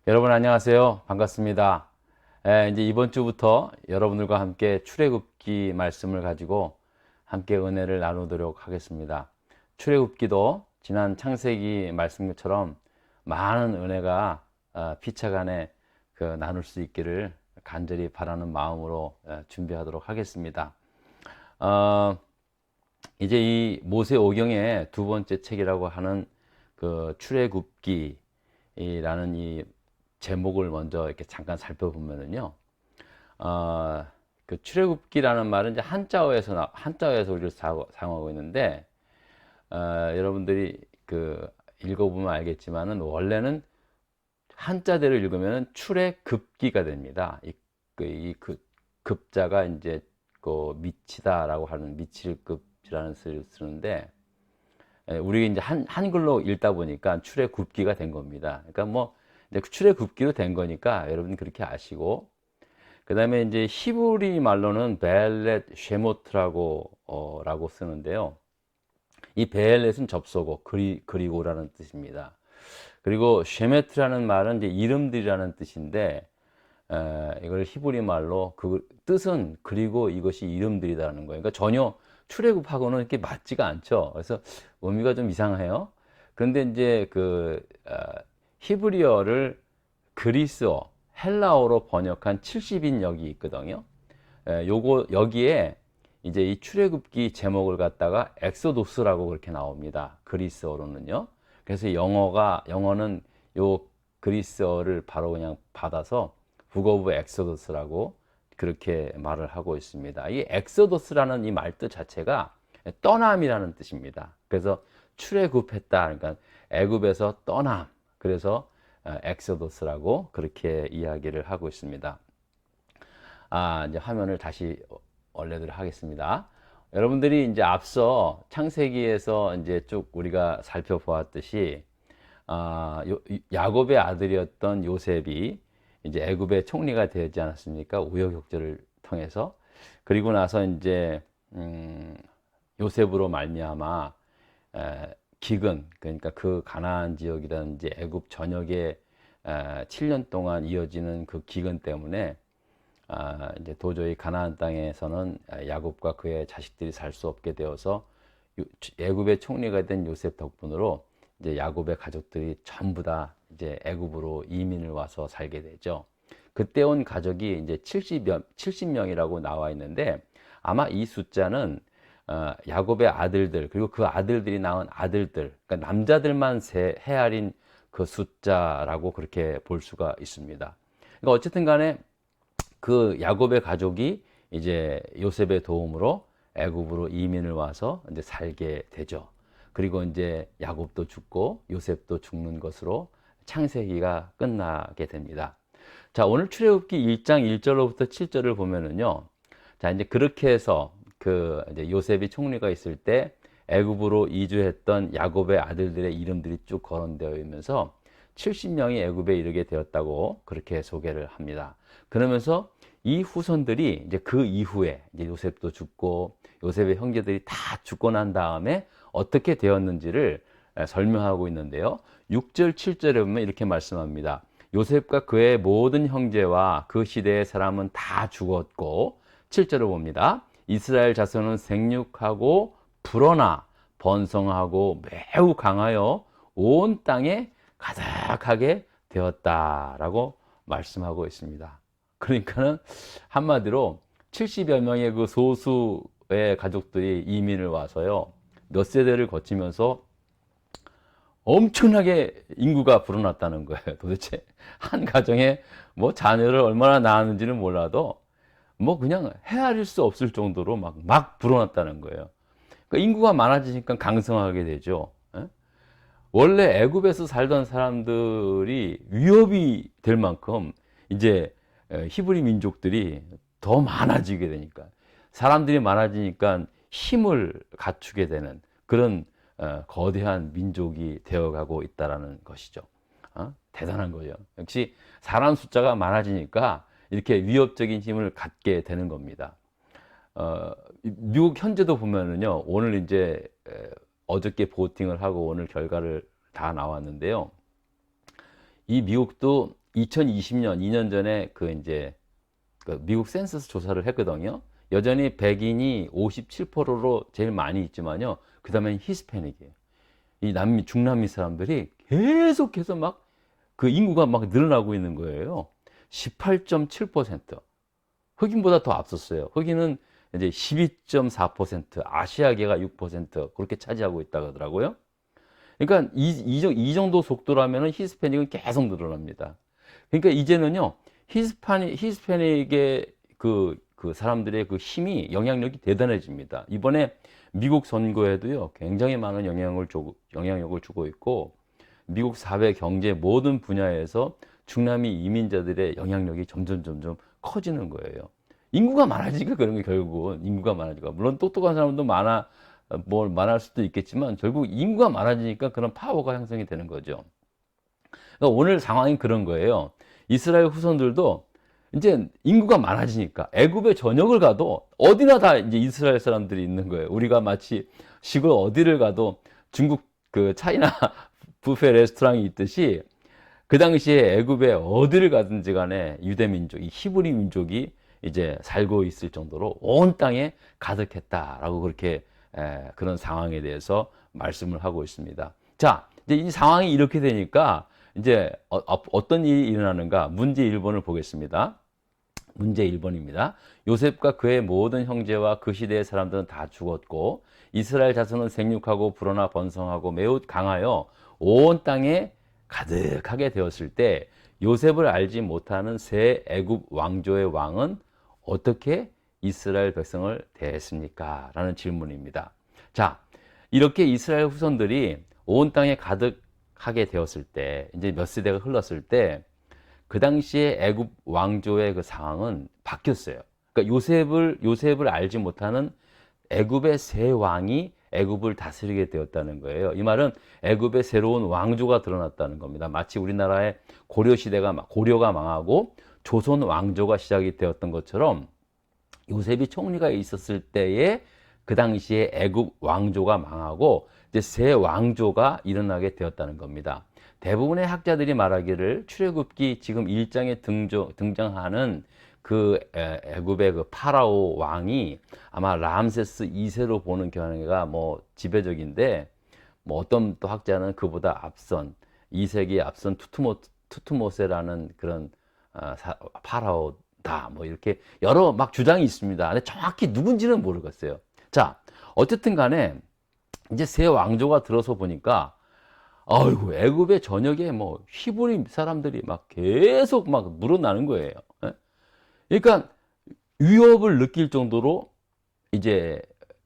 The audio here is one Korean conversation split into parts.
여러분 안녕하세요. 반갑습니다. 이제 이번 주부터 여러분들과 함께 출애굽기 말씀을 가지고 함께 은혜를 나누도록 하겠습니다. 출애굽기도 지난 창세기 말씀처럼 많은 은혜가 피차간에 나눌 수 있기를 간절히 바라는 마음으로 준비하도록 하겠습니다. 어, 이제 이 모세오경의 두 번째 책이라고 하는 그 출애굽기라는 이 제목을 먼저 이렇게 잠깐 살펴보면은요, 그 출애굽기라는 말은 이제 한자어에서 우리를 사용하고 있는데, 여러분들이 읽어보면 알겠지만은 원래는 한자대로 읽으면 출애급기가 됩니다. 급자가 이제 미치다라고 하는 미칠급이라는 뜻을 쓰는데, 우리 이제 한글로 읽다 보니까 출애굽기가 된 겁니다. 그러니까 뭐 이제 출애굽기로 된 거니까 여러분 그렇게 아시고, 그 다음에 이제 히브리 말로는 베엘렛 쉐모트라고 라고 쓰는데요. 이 베엘렛은 접속어 그리고라는 뜻입니다. 그리고 쉐메트라는 말은 이제 이름들이라는 뜻인데, 이걸 히브리 말로 그 뜻은 그리고 이것이 이름들이라는 거예요. 그러니까 전혀 출애굽하고는 이렇게 맞지가 않죠. 그래서 의미가 좀 이상해요. 그런데 이제 히브리어를 그리스어, 헬라어로 번역한 70인역이 있거든요. 여기에 이제 이 출애굽기 제목을 갖다가 엑소도스라고 그렇게 나옵니다. 그리스어로는요. 그래서 영어는 요 그리스어를 바로 그냥 받아서 북 오브 엑소더스라고 그렇게 말을 하고 있습니다. 이 엑소더스라는 이 말뜻 자체가 떠남이라는 뜻입니다. 그래서 출애굽했다. 그러니까 애굽에서 떠남. 그래서 엑소더스라고 그렇게 이야기를 하고 있습니다. 이제 화면을 다시 원래대로 하겠습니다. 여러분들이 이제 앞서 창세기에서 이제 쭉 우리가 살펴보았듯이, 야곱의 아들이었던 요셉이 이제 애굽의 총리가 되지 않았습니까? 우여곡절을 통해서. 그리고 나서 이제 요셉으로 말미암아 기근, 그러니까 그 가나안 지역이라든지 애굽 전역에 7년 동안 이어지는 그 기근 때문에 이제 도저히 가나안 땅에서는 야곱과 그의 자식들이 살 수 없게 되어서 애굽의 총리가 된 요셉 덕분으로 이제 야곱의 가족들이 전부 다 이제 애굽으로 이민을 와서 살게 되죠. 그때 온 가족이 이제 70명이라고 나와 있는데, 아마 이 숫자는 야곱의 아들들, 그리고 그 아들들이 낳은 아들들, 그러니까 남자들만 헤아린 그 숫자라고 그렇게 볼 수가 있습니다. 그러니까 어쨌든 간에 그 야곱의 가족이 이제 요셉의 도움으로 애굽으로 이민을 와서 이제 살게 되죠. 그리고 이제 야곱도 죽고 요셉도 죽는 것으로 창세기가 끝나게 됩니다. 자, 오늘 출애굽기 1장 1절로부터 7절을 보면은요. 자, 이제 그렇게 해서 이제 요셉이 총리가 있을 때 애굽으로 이주했던 야곱의 아들들의 이름들이 쭉 거론되어 있면서 70명이 애굽에 이르게 되었다고 그렇게 소개를 합니다. 그러면서 이 후손들이 이제 그 이후에 이제 요셉도 죽고 요셉의 형제들이 다 죽고 난 다음에 어떻게 되었는지를 설명하고 있는데요. 6절, 7절에 보면 이렇게 말씀합니다. 요셉과 그의 모든 형제와 그 시대의 사람은 다 죽었고, 7절을 봅니다. 이스라엘 자손은 생육하고 불어나 번성하고 매우 강하여 온 땅에 가득하게 되었다라고 말씀하고 있습니다. 그러니까는 한마디로 70여 명의 그 소수의 가족들이 이민을 와서요, 몇 세대를 거치면서 엄청나게 인구가 불어났다는 거예요. 도대체 한 가정에 뭐 자녀를 얼마나 낳았는지는 몰라도 뭐 그냥 헤아릴 수 없을 정도로 막 불어났다는 거예요. 그러니까 인구가 많아지니까 강성하게 되죠. 예? 원래 애굽에서 살던 사람들이 위협이 될 만큼 이제 히브리 민족들이 더 많아지게 되니까, 사람들이 많아지니까 힘을 갖추게 되는 그런 거대한 민족이 되어가고 있다라는 것이죠. 대단한 거죠. 역시 사람 숫자가 많아지니까 이렇게 위협적인 힘을 갖게 되는 겁니다. 미국 현재도 보면은요, 오늘 이제 어저께 보팅을 하고 오늘 결과를 다 나왔는데요. 이 미국도 2020년, 2년 전에 그 이제 그 미국 센서스 조사를 했거든요. 여전히 백인이 57%로 제일 많이 있지만요. 그 다음엔 히스패닉이에요. 이 남미, 중남미 사람들이 계속해서 막 그 인구가 막 늘어나고 있는 거예요. 18.7%. 흑인보다 더 앞섰어요. 흑인은 이제 12.4%, 아시아계가 6% 그렇게 차지하고 있다고 하더라고요. 그러니까 이 정도 속도라면 히스패닉은 계속 늘어납니다. 그러니까 이제는요, 히스패닉의 그 사람들의 그 힘이, 영향력이 대단해집니다. 이번에 미국 선거에도요, 굉장히 많은 영향력을 주고 있고, 미국 사회, 경제 모든 분야에서 중남미 이민자들의 영향력이 점점 커지는 거예요. 인구가 많아지니까 그런 게 결국은 인구가 많아지니까 물론 똑똑한 사람도 뭘 말할 수도 있겠지만 결국 인구가 많아지니까 그런 파워가 형성이 되는 거죠. 그러니까 오늘 상황이 그런 거예요. 이스라엘 후손들도 이제 인구가 많아지니까 애굽의 전역을 가도 어디나 다 이제 이스라엘 사람들이 있는 거예요. 우리가 마치 시골 어디를 가도 중국 그 차이나 뷔페 레스토랑이 있듯이 그 당시에 애굽에 어디를 가든지 간에 유대 민족, 이 히브리 민족이 이제 살고 있을 정도로 온 땅에 가득했다라고 그렇게 그런 상황에 대해서 말씀을 하고 있습니다. 자, 이제 이 상황이 이렇게 되니까 이제 어떤 일이 일어나는가? 문제 1번을 보겠습니다. 문제 1번입니다. 요셉과 그의 모든 형제와 그 시대의 사람들은 다 죽었고 이스라엘 자손은 생육하고 불어나 번성하고 매우 강하여 온 땅에 가득하게 되었을 때 요셉을 알지 못하는 새 애굽 왕조의 왕은 어떻게 이스라엘 백성을 대했습니까? 라는 질문입니다. 자, 이렇게 이스라엘 후손들이 온 땅에 가득하게 되었을 때, 이제 몇 세대가 흘렀을 때, 그 당시에 애굽 왕조의 그 상황은 바뀌었어요. 그러니까 요셉을 알지 못하는 애굽의 새 왕이 애굽을 다스리게 되었다는 거예요. 이 말은 애굽의 새로운 왕조가 드러났다는 겁니다. 마치 우리나라의 고려가 망하고 조선 왕조가 시작이 되었던 것처럼 요셉이 총리가 있었을 때에 그 당시에 애굽 왕조가 망하고 이제 새 왕조가 일어나게 되었다는 겁니다. 대부분의 학자들이 말하기를 출애굽기 지금 1장에 등장하는 그 애굽의 그 파라오 왕이 아마 람세스 2세로 보는 견해가 뭐 지배적인데, 뭐 어떤 또 학자는 그보다 앞선 2세기에 앞선 투트모세라는 그런 파라오다 뭐 이렇게 여러 막 주장이 있습니다. 근데 정확히 누군지는 모르겠어요. 자, 어쨌든 간에 이제 새 왕조가 들어서 보니까 아이고 애굽의 전역에 뭐 히브리 사람들이 막 계속 막 물어나는 거예요. 그러니까 위협을 느낄 정도로 이제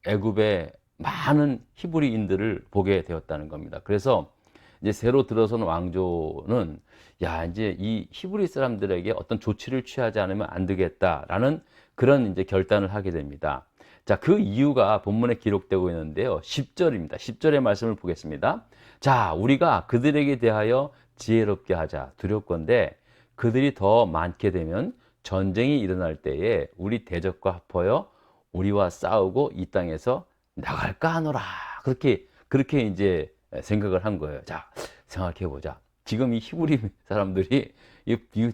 애굽의 많은 히브리인들을 보게 되었다는 겁니다. 그래서 이제 새로 들어선 왕조는 야 이제 이 히브리 사람들에게 어떤 조치를 취하지 않으면 안 되겠다라는 그런 이제 결단을 하게 됩니다. 자, 그 이유가 본문에 기록되고 있는데요. 10절입니다. 10절의 말씀을 보겠습니다. 자, 우리가 그들에게 대하여 지혜롭게 하자. 두렵건대 그들이 더 많게 되면 전쟁이 일어날 때에 우리 대적과 합하여 우리와 싸우고 이 땅에서 나갈까 하노라. 그렇게 이제 생각을 한 거예요. 자, 생각해 보자. 지금 이 히브리 사람들이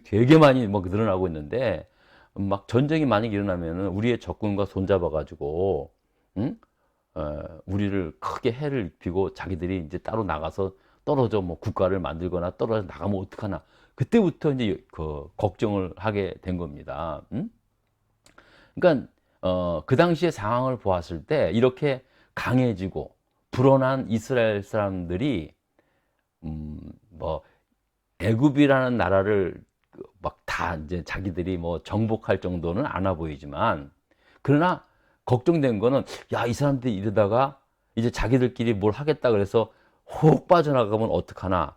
되게 많이 막 늘어나고 있는데 막 전쟁이 만약 일어나면은 우리의 적군과 손잡아가지고, 응? 우리를 크게 해를 입히고 자기들이 이제 따로 나가서 떨어져 뭐 국가를 만들거나 떨어져 나가면 어떡하나. 그때부터 이제 그 걱정을 하게 된 겁니다. 응? 그러니까 그 당시의 상황을 보았을 때 이렇게 강해지고 불어난 이스라엘 사람들이 뭐 애굽이라는 나라를 막 다 이제 자기들이 뭐 정복할 정도는 않아 보이지만 그러나 걱정된 거는 야, 이 사람들이 이러다가 이제 자기들끼리 뭘 하겠다 그래서 혹 빠져나가면 어떡하나.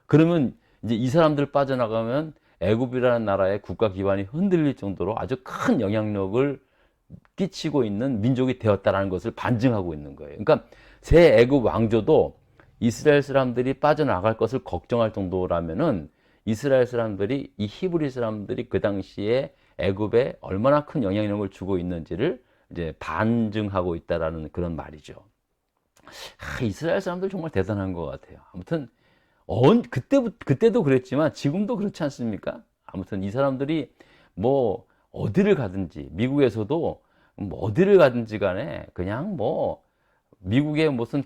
그러면 이제 이 사람들 빠져나가면 애굽이라는 나라의 국가 기반이 흔들릴 정도로 아주 큰 영향력을 끼치고 있는 민족이 되었다는 것을 반증하고 있는 거예요. 그러니까 새 애굽 왕조도 이스라엘 사람들이 빠져나갈 것을 걱정할 정도라면은 이스라엘 사람들이 이 히브리 사람들이 그 당시에 애굽에 얼마나 큰 영향력을 주고 있는지를 이제 반증하고 있다라는 그런 말이죠. 이스라엘 사람들 정말 대단한 것 같아요. 아무튼 그때도 그랬지만 지금도 그렇지 않습니까? 아무튼 이 사람들이 뭐 어디를 가든지 미국에서도 뭐 어디를 가든지 간에 그냥 뭐 미국의 무슨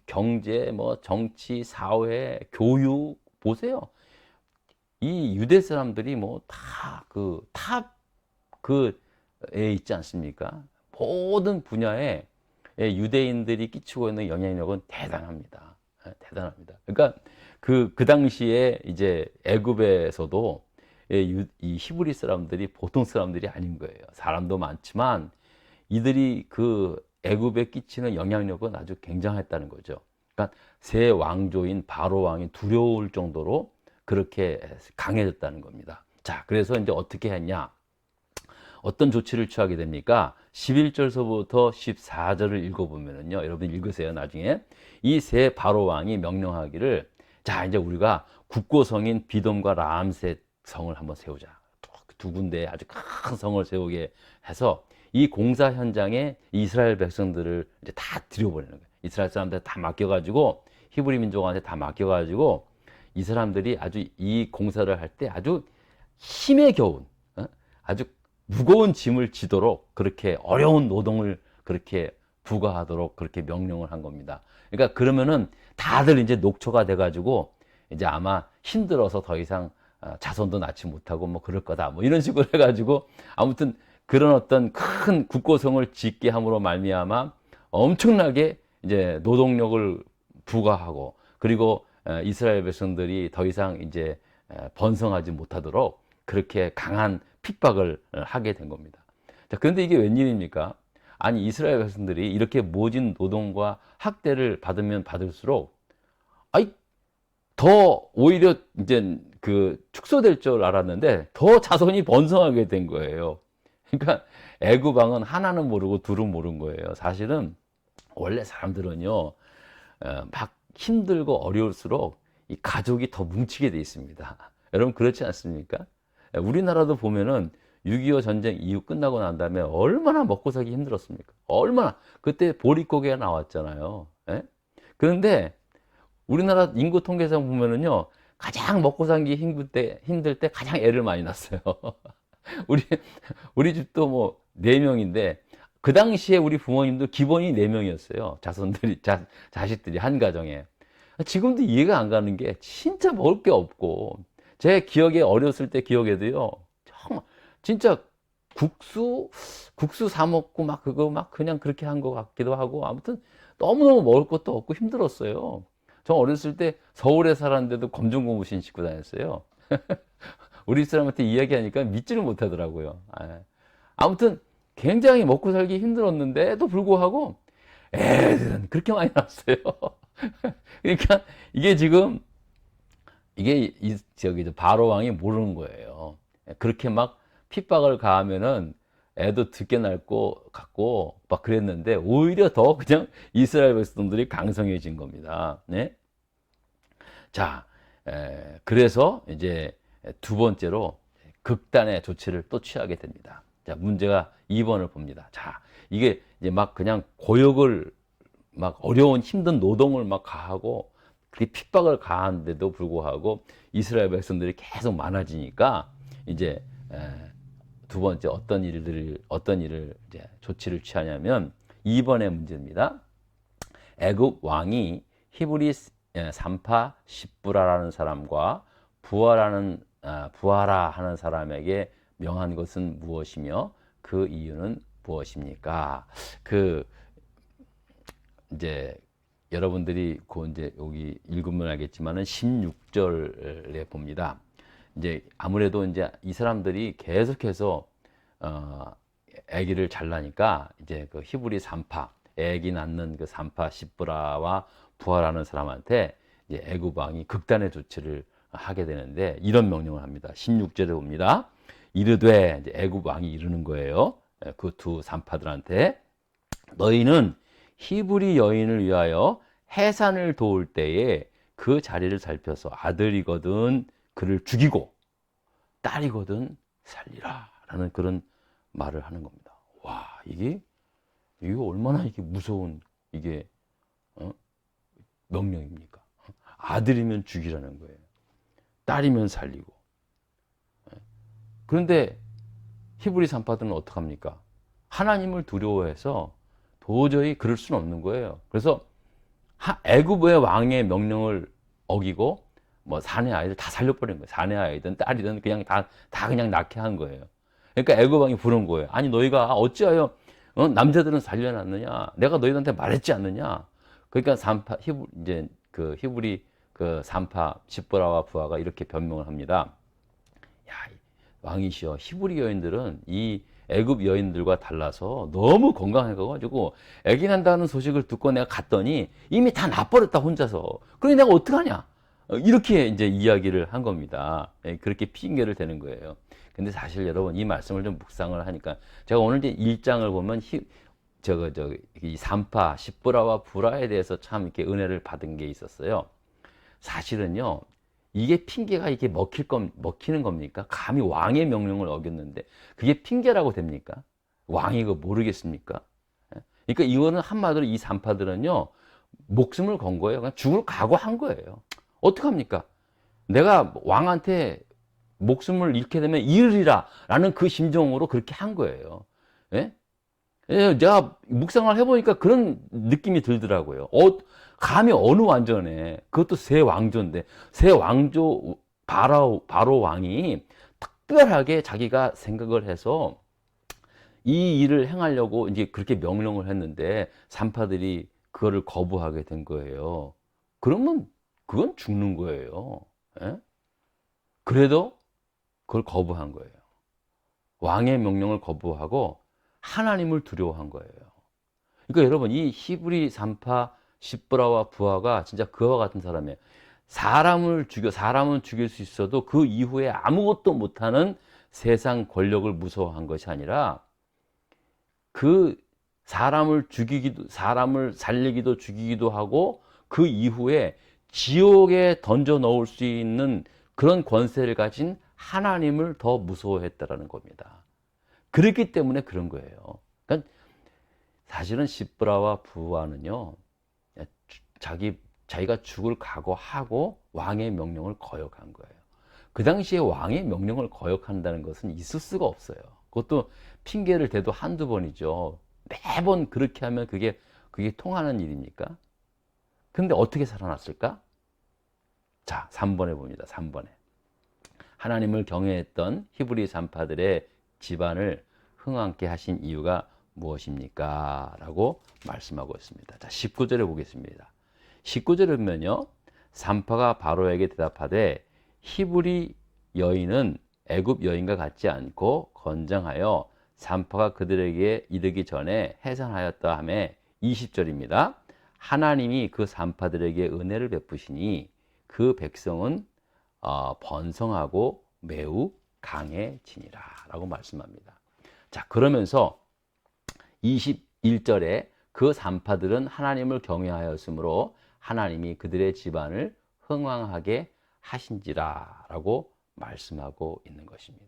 경제, 뭐 정치, 사회, 교육 보세요. 이 유대 사람들이 뭐 다 그 탑 그에 있지 않습니까? 모든 분야에 유대인들이 끼치고 있는 영향력은 대단합니다. 대단합니다. 그러니까 그 당시에 이제 애굽에서도 이 히브리 사람들이 보통 사람들이 아닌 거예요. 사람도 많지만 이들이 그 애굽에 끼치는 영향력은 아주 굉장했다는 거죠. 그러니까 새 왕조인 바로 왕이 두려울 정도로 그렇게 강해졌다는 겁니다. 자, 그래서 이제 어떻게 했냐? 어떤 조치를 취하게 됩니까? 11절서부터 14절을 읽어보면은요, 여러분 읽으세요, 나중에. 이 세 바로 왕이 명령하기를, 자, 이제 우리가 국고성인 비돔과 라암셋 성을 한번 세우자. 두 군데 아주 큰 성을 세우게 해서 이 공사 현장에 이스라엘 백성들을 이제 다 들여보내는 거예요. 이스라엘 사람들 다 맡겨가지고, 히브리 민족한테 다 맡겨가지고, 이 사람들이 아주 이 공사를 할 때 아주 힘에 겨운, 아주 무거운 짐을 지도록 그렇게 어려운 노동을 그렇게 부과하도록 그렇게 명령을 한 겁니다. 그러니까 그러면은 다들 이제 녹초가 돼가지고 이제 아마 힘들어서 더 이상 자손도 낳지 못하고 뭐 그럴 거다 뭐 이런 식으로 해가지고 아무튼 그런 어떤 큰 국고성을 짓게 함으로 말미암아 엄청나게 이제 노동력을 부과하고 그리고 이스라엘 백성들이 더 이상 이제 번성하지 못하도록 그렇게 강한 핍박을 하게 된 겁니다. 자, 그런데 이게 웬일입니까? 아니, 이스라엘 백성들이 이렇게 모진 노동과 학대를 받으면 받을수록, 아이, 더 오히려 이제 그 축소될 줄 알았는데 더 자손이 번성하게 된 거예요. 그러니까 애굽 왕은 하나는 모르고 둘은 모르는 거예요. 사실은 원래 사람들은요, 막 힘들고 어려울수록 이 가족이 더 뭉치게 돼 있습니다. 여러분 그렇지 않습니까? 우리나라도 보면은 6.25 전쟁 이후 끝나고 난 다음에 얼마나 먹고 살기 힘들었습니까? 얼마나 그때 보릿고개가 나왔잖아요. 예? 그런데 우리나라 인구 통계상 보면은요 가장 먹고 살기 힘들 때 가장 애를 많이 낳았어요. 우리 우리 집도 뭐 4명인데 그 당시에 우리 부모님도 기본이 4명이었어요. 자식들이 한 가정에. 지금도 이해가 안 가는 게 진짜 먹을 게 없고 제 기억에 어렸을 때 기억에도요 정말 진짜 국수 사 먹고 막 그거 막 그냥 그렇게 한 것 같기도 하고 아무튼 너무너무 먹을 것도 없고 힘들었어요. 저 어렸을 때 서울에 살았는데도 검정 고무신 신고 다녔어요. 우리 사람한테 이야기하니까 믿지를 못하더라고요. 아무튼 굉장히 먹고 살기 힘들었는데도 불구하고 애들은 그렇게 많이 나왔어요. 그러니까 이게 지금 이게 저기 바로 왕이 모르는 거예요. 그렇게 막 핍박을 가하면은 애도 듣게 날고 같고 막 그랬는데 오히려 더 그냥 이스라엘 백성들이 강성해진 겁니다. 네? 자, 그래서 이제 두 번째로 극단의 조치를 또 취하게 됩니다. 자, 문제가 2번을 봅니다. 자, 이게 이제 막 그냥 고역을 막 어려운 힘든 노동을 막 가하고 그렇게 핍박을 가하는데도 불구하고 이스라엘 백성들이 계속 많아지니까 이제 두 번째 어떤 일을 이제 조치를 취하냐면 2번의 문제입니다. 애굽 왕이 히브리 산파 십부라라는 사람과 부하라 하는 사람에게 명한 것은 무엇이며 그 이유는 무엇입니까? 그 이제 여러분들이 그 이제 여기 읽으면 알겠지만은 16절에 봅니다. 이제 아무래도 이제 이 사람들이 계속해서 아기를 잘 나니까 이제 그 히브리 산파 아기 낳는 그 산파 십브라와 부하라는 사람한테 이제 애굽 왕이 극단의 조치를 하게 되는데 이런 명령을 합니다. 16절에 봅니다. 이르되 이제 애굽 왕이 이르는 거예요. 그 두 산파들한테 너희는 히브리 여인을 위하여 해산을 도울 때에 그 자리를 살펴서 아들이거든 그를 죽이고 딸이거든 살리라 라는 그런 말을 하는 겁니다. 와, 이게 얼마나 이게 무서운 이게 명령입니까? 아들이면 죽이라는 거예요. 딸이면 살리고. 그런데 히브리 산파들은 어떡합니까? 하나님을 두려워해서 도저히 그럴 수는 없는 거예요. 그래서 애굽의 왕의 명령을 어기고 뭐 사내 아이들 다 살려버린 거예요. 사내 아이든 딸이든 그냥 다 그냥 낳게 한 거예요. 그러니까 애굽 왕이 부른 거예요. 아니 너희가 어찌하여 남자들은 살려놨느냐? 내가 너희한테 말했지 않느냐? 그러니까 이제 그 히브리 그 산파 십보라와 부하가 이렇게 변명을 합니다. 야, 왕이시여, 히브리 여인들은 이 애굽 여인들과 달라서 너무 건강해가지고 아기 난다는 소식을 듣고 내가 갔더니 이미 다 나버렸다 혼자서. 그러니 내가 어떡하냐? 이렇게 이제 이야기를 한 겁니다. 그렇게 핑계를 대는 거예요. 근데 사실 여러분 이 말씀을 좀 묵상을 하니까 제가 오늘 이제 1장을 보면 이 산파 십보라와 부라에 대해서 참 이렇게 은혜를 받은 게 있었어요. 사실은요, 이게 핑계가 이게 먹히는 겁니까? 감히 왕의 명령을 어겼는데 그게 핑계라고 됩니까? 왕이 그거 모르겠습니까? 그러니까 이거는 한마디로 이 산파들은요, 목숨을 건 거예요. 그냥 죽을 각오한 거예요. 어떡합니까? 내가 왕한테 목숨을 잃게 되면 잃으리라 라는 그 심정으로 그렇게 한 거예요. 예? 제가 묵상을 해보니까 그런 느낌이 들더라고요. 감히 어느 완전에, 그것도 새 왕조인데, 새 왕조 바로 왕이 특별하게 자기가 생각을 해서 이 일을 행하려고 이제 그렇게 명령을 했는데 산파들이 그거를 거부하게 된 거예요. 그러면 그건 죽는 거예요. 예? 그래도 그걸 거부한 거예요. 왕의 명령을 거부하고 하나님을 두려워한 거예요. 그러니까 여러분, 이 히브리 산파 십브라와 부하가 진짜 그와 같은 사람이에요. 사람은 죽일 수 있어도 그 이후에 아무것도 못하는 세상 권력을 무서워한 것이 아니라 그 사람을 살리기도 죽이기도 하고 그 이후에 지옥에 던져 넣을 수 있는 그런 권세를 가진 하나님을 더 무서워했다라는 겁니다. 그렇기 때문에 그런 거예요. 그러니까 사실은 십브라와 부하는요, 자기가 죽을 각오하고 왕의 명령을 거역한 거예요. 그 당시에 왕의 명령을 거역한다는 것은 있을 수가 없어요. 그것도 핑계를 대도 한두 번이죠. 매번 그렇게 하면 그게 통하는 일입니까? 근데 어떻게 살아났을까? 자, 3번에 봅니다. 3번에. 하나님을 경외했던 히브리 산파들의 집안을 흥왕케 하신 이유가 무엇입니까? 라고 말씀하고 있습니다. 자, 19절에 보겠습니다. 19절에 보면요, 산파가 바로에게 대답하되 히브리 여인은 애굽 여인과 같지 않고 건장하여 산파가 그들에게 이르기 전에 해산하였다 하며 20절입니다. 하나님이 그 산파들에게 은혜를 베푸시니 그 백성은 번성하고 매우 강해지니라 라고 말씀합니다. 자, 그러면서 21절에 그 산파들은 하나님을 경외하였으므로 하나님이 그들의 집안을 흥왕하게 하신지라 라고 말씀하고 있는 것입니다.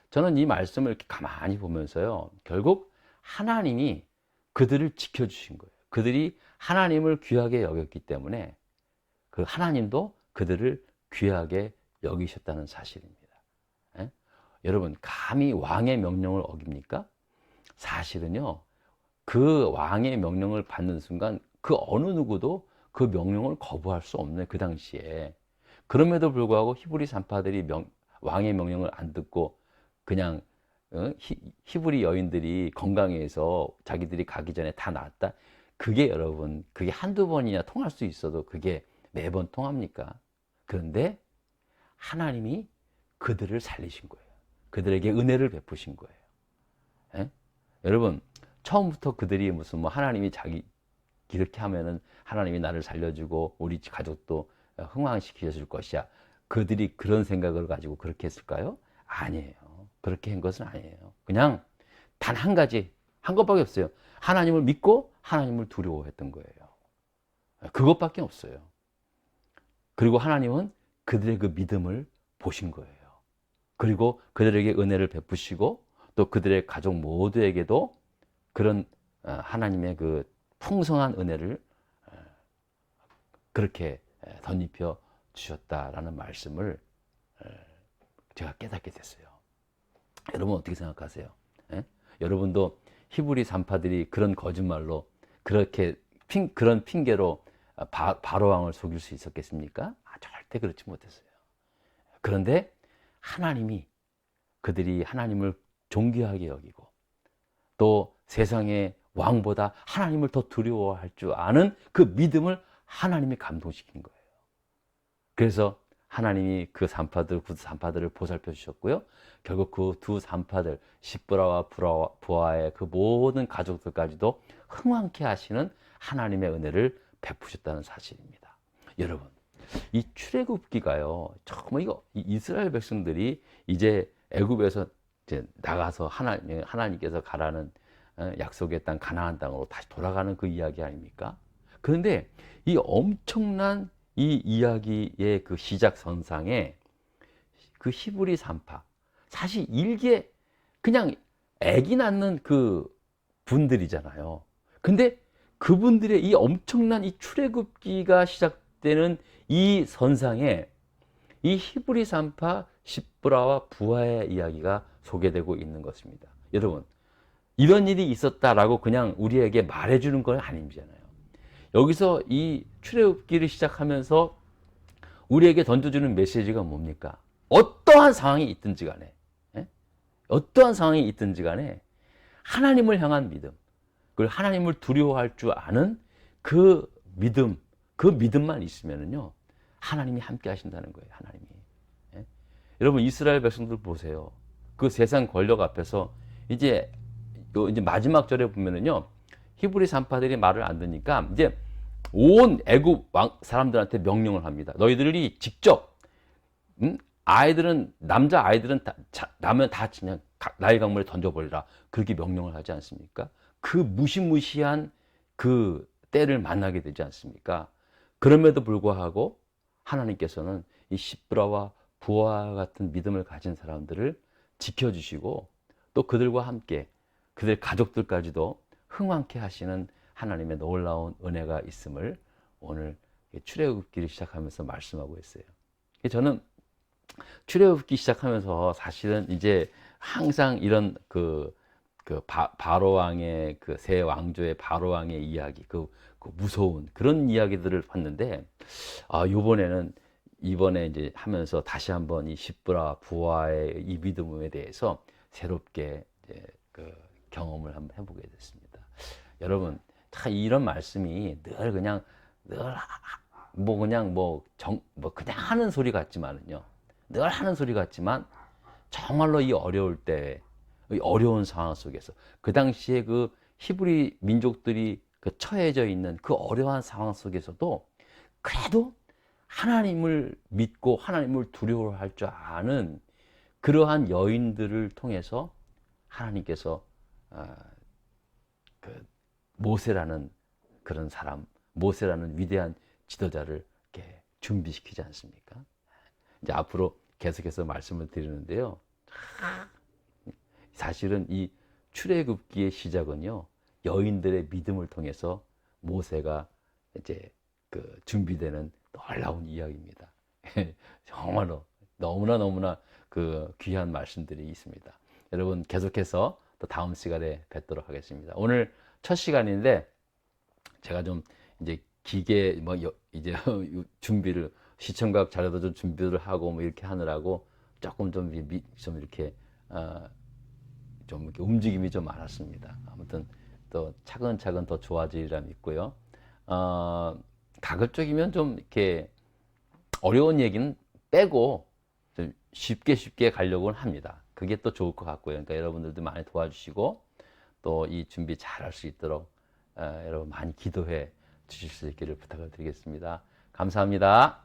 저는 이 말씀을 이렇게 가만히 보면서요, 결국 하나님이 그들을 지켜주신 거예요. 그들이 하나님을 귀하게 여겼기 때문에 그 하나님도 그들을 귀하게 여기셨다는 사실입니다. 예? 여러분, 감히 왕의 명령을 어깁니까? 사실은요, 그 왕의 명령을 받는 순간 그 어느 누구도 그 명령을 거부할 수 없는 그 당시에. 그럼에도 불구하고 히브리 산파들이 왕의 명령을 안 듣고 그냥 히브리 여인들이 건강해서 자기들이 가기 전에 다 낳았다. 그게 여러분, 그게 한두 번이나 통할 수 있어도 그게 매번 통합니까? 그런데 하나님이 그들을 살리신 거예요. 그들에게 은혜를 베푸신 거예요. 예? 여러분, 처음부터 그들이 무슨 하나님이 이렇게 하면은 하나님이 나를 살려주고 우리 가족도 흥왕시켜 줄 것이야. 그들이 그런 생각을 가지고 그렇게 했을까요? 아니에요. 그렇게 한 것은 아니에요. 그냥 단 한 가지, 한 것밖에 없어요. 하나님을 믿고 하나님을 두려워했던 거예요. 그것밖에 없어요. 그리고 하나님은 그들의 그 믿음을 보신 거예요. 그리고 그들에게 은혜를 베푸시고 또 그들의 가족 모두에게도 그런 하나님의 그 풍성한 은혜를 그렇게 덧입혀 주셨다라는 말씀을 제가 깨닫게 됐어요. 여러분 어떻게 생각하세요? 예? 여러분도 히브리 산파들이 그런 거짓말로 그렇게 그런 핑계로 바로왕을 속일 수 있었겠습니까? 절대 그렇지 못했어요. 그런데 하나님이 그들이 하나님을 존귀하게 여기고 또 세상의 왕보다 하나님을 더 두려워할 줄 아는 그 믿음을 하나님이 감동시킨 거예요. 그래서 하나님이 그 산파들, 두 산파들을 보살펴 주셨고요. 결국 그 두 산파들, 십브라와 부하의 그 모든 가족들까지도 흥왕케 하시는 하나님의 은혜를 베푸셨다는 사실입니다. 여러분, 이 출애굽기가요, 정말 이거 이스라엘 백성들이 이제 애굽에서 이제 나가서 하나님께서 가라는 약속의 땅 가나안 땅으로 다시 돌아가는 그 이야기 아닙니까? 그런데 이 엄청난 이 이야기의 그 시작선상에 그 히브리 산파, 사실 일개 그냥 애기 낳는 그 분들이잖아요. 근데 그분들의 이 엄청난 이 출애굽기가 시작되는 이 선상에 이 히브리 산파 십브라와 부하의 이야기가 소개되고 있는 것입니다. 여러분, 이런 일이 있었다라고 그냥 우리에게 말해주는 건 아니잖아요. 여기서 이 출애굽기를 시작하면서 우리에게 던져주는 메시지가 뭡니까? 어떠한 상황이 있든지 간에, 어떠한 상황이 있든지 간에 하나님을 향한 믿음, 그리고 하나님을 두려워할 줄 아는 그 믿음, 그 믿음만 있으면은요, 하나님이 함께 하신다는 거예요, 하나님이. 여러분, 이스라엘 백성들 보세요. 그 세상 권력 앞에서 이제 마지막 절에 보면은요, 히브리 산파들이 말을 안 듣니까 이제 온 애굽 왕 사람들한테 명령을 합니다. 너희들이 직접 아이들은 남자 아이들은 나면 다 그냥 나일 강물에 던져버리라. 그렇게 명령을 하지 않습니까? 그 무시무시한 그 때를 만나게 되지 않습니까? 그럼에도 불구하고 하나님께서는 이 십브라와 부하 같은 믿음을 가진 사람들을 지켜주시고 또 그들과 함께 그들 가족들까지도 흥왕케 하시는 하나님의 놀라운 은혜가 있음을 오늘 출애굽기를 시작하면서 말씀하고 있어요. 저는 출애굽기 시작하면서 사실은 이제 항상 이런 바로 왕의 그 새 왕조의 바로 왕의 이야기, 그 무서운 그런 이야기들을 봤는데, 이번에 이제 하면서 다시 한번 이 십브라 부하의 이 믿음에 대해서 새롭게 이제 경험을 한번 해보게 됐습니다. 여러분, 다 이런 말씀이 늘 그냥 그냥 하는 소리 같지만은요, 늘 하는 소리 같지만 정말로 이 어려울 때, 이 어려운 상황 속에서 그 당시에 그 히브리 민족들이 처해져 있는 그 어려운 상황 속에서도 그래도 하나님을 믿고 하나님을 두려워할 줄 아는 그러한 여인들을 통해서 하나님께서 모세라는 그런 사람, 모세라는 위대한 지도자를 이렇게 준비시키지 않습니까? 이제 앞으로 계속해서 말씀을 드리는데요. 사실은 이 출애굽기의 시작은요, 여인들의 믿음을 통해서 모세가 이제 준비되는 놀라운 이야기입니다. 정말로 너무나 그 귀한 말씀들이 있습니다. 여러분, 계속해서 또 다음 시간에 뵙도록 하겠습니다. 오늘 첫 시간인데 제가 좀 이제 기계 이제 준비를 시청각 자료도 좀 준비를 하고 이렇게 하느라고 조금 좀 이렇게 좀 이렇게 움직임이 좀 많았습니다. 아무튼 또 차근차근 더 좋아지리라 믿고요. 가급적이면 좀 이렇게 어려운 얘기는 빼고 좀 쉽게 가려고 합니다. 그게 또 좋을 것 같고요. 그러니까 여러분들도 많이 도와주시고 또 이 준비 잘 할 수 있도록 여러분 많이 기도해 주실 수 있기를 부탁을 드리겠습니다. 감사합니다.